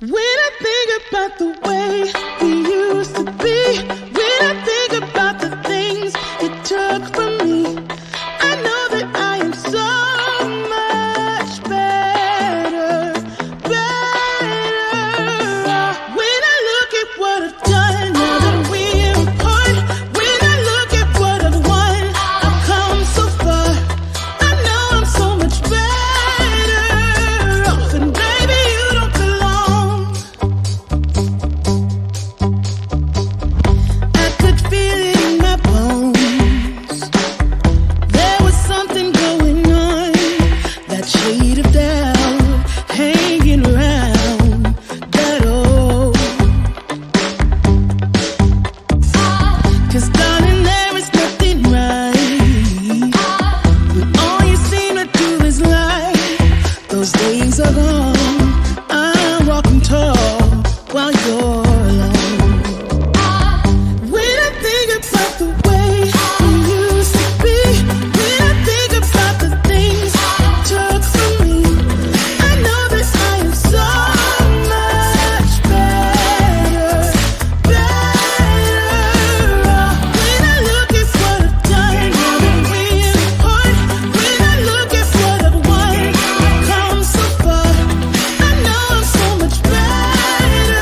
When I think about the way we used to be, when I think about the things you took from me, I know that I am so much better, better. When I look at what I've done, now that we're apart, when I look at what I've won, I've come so far. I know I'm so much better off, and baby, you don't belong. I could feel it in my bones. There was something going on, that shade of doubt hanging around that old. 'Cause darling, there is nothing right when all you seem to do is lie. Those days are gone. I'm walking tall while you're alone. When I think about the way we used to be, when I think about the things you took from me, I know that I am so much better, better. When I look at what I've done, now that we're apart, when I look at what I've won, I've come so far. I know I'm so much better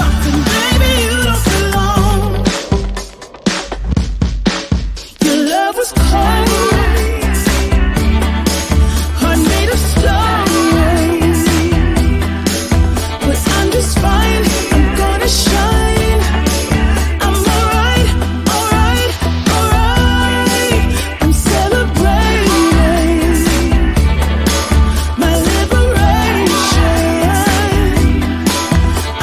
off, and baby, you don't belong. Your love was cold, heart made of stone, but I'm just fine. I'm gonna shine. I'm alright, alright, alright. I'm celebrating my liberation.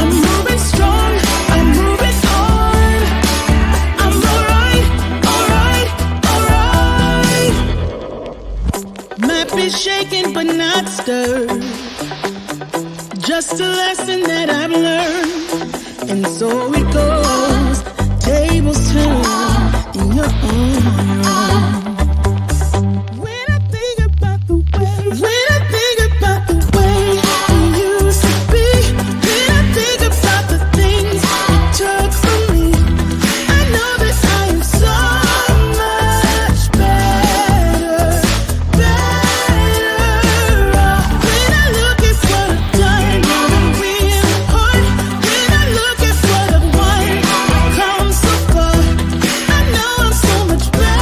I'm moving strong, I'm moving on. I'm alright, alright, alright. Might be shaken but not stirred. Just a lesson that I've learned. And so it goes. Tables turn in your own. When I think about the way, when I think about the way we used to be, when I think about the things you took from me, I know that I am so much better, better. When I look at what I've done, now that we're apart, when I look at what I've won, I've come so far. I know I'm so much better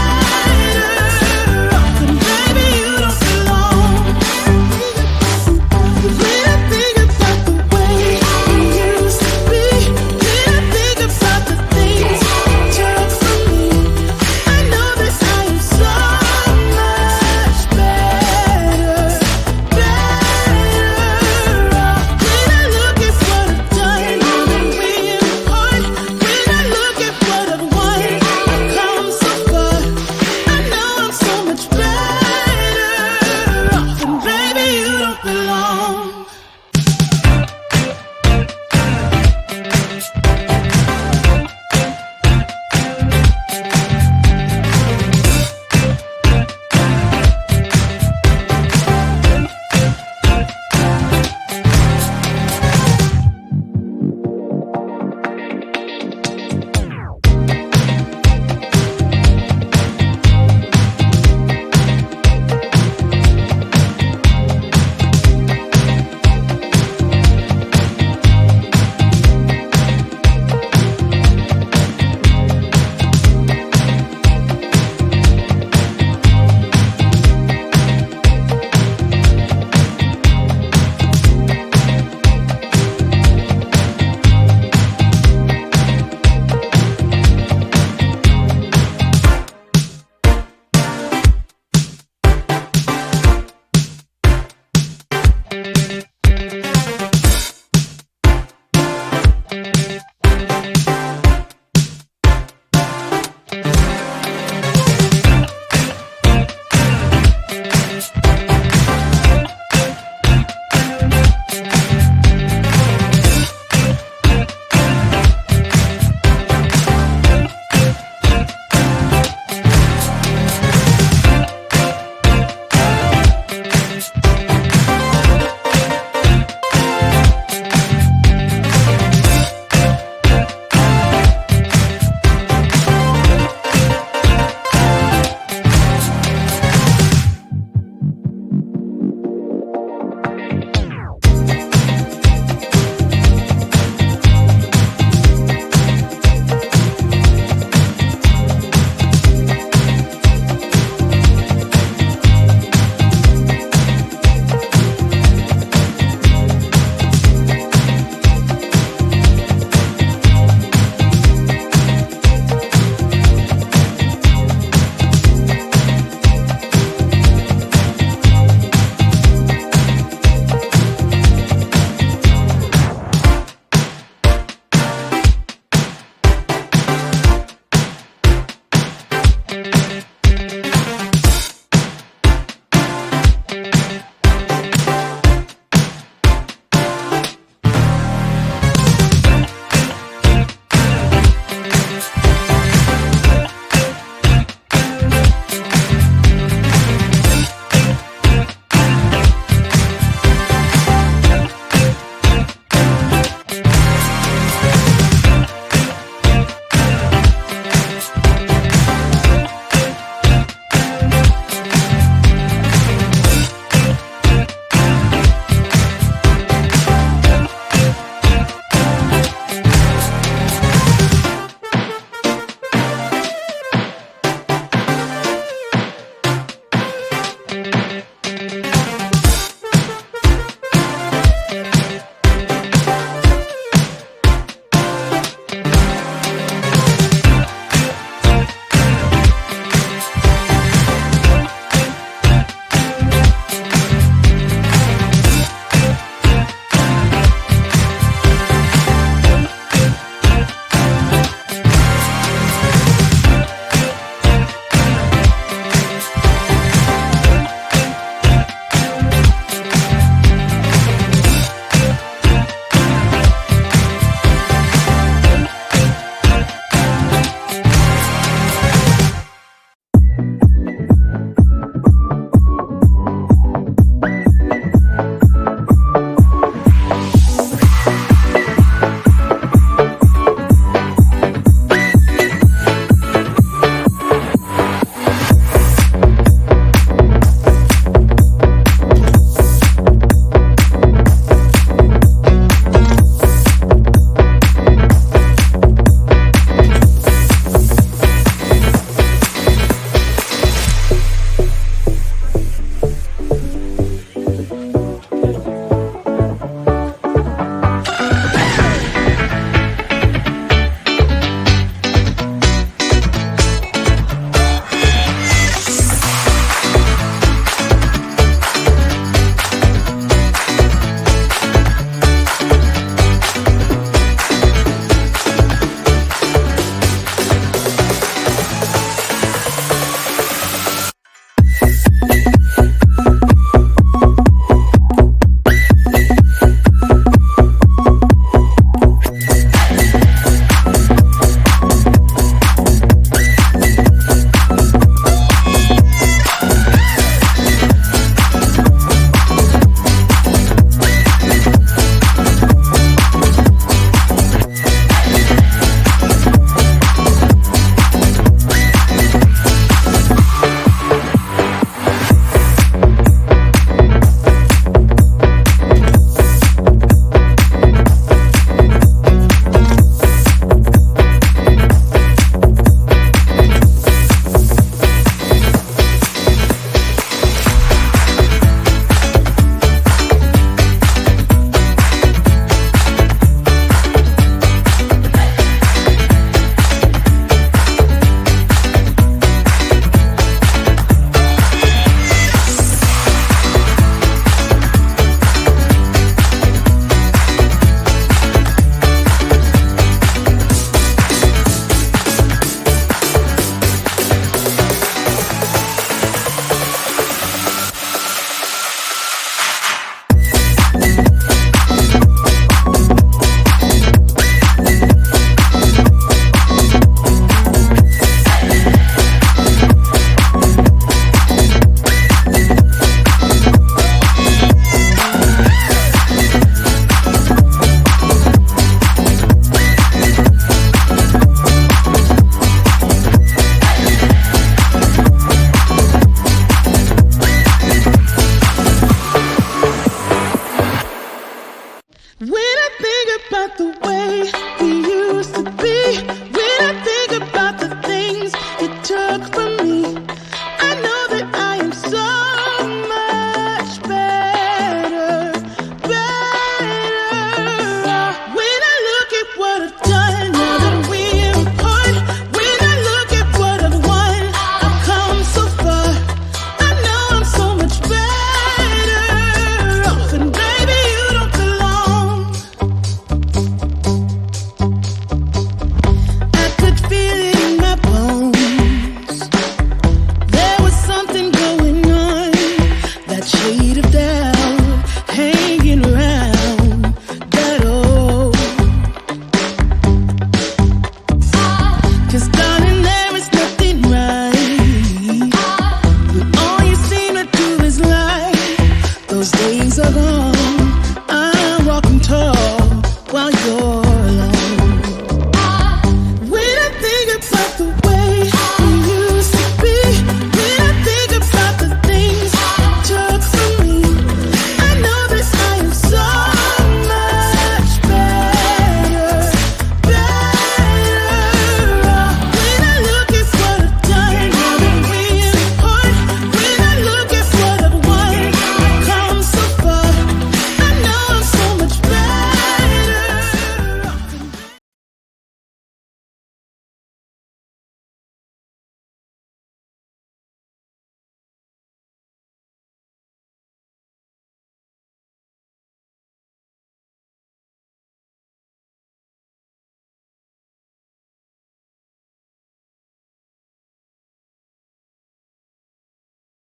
the way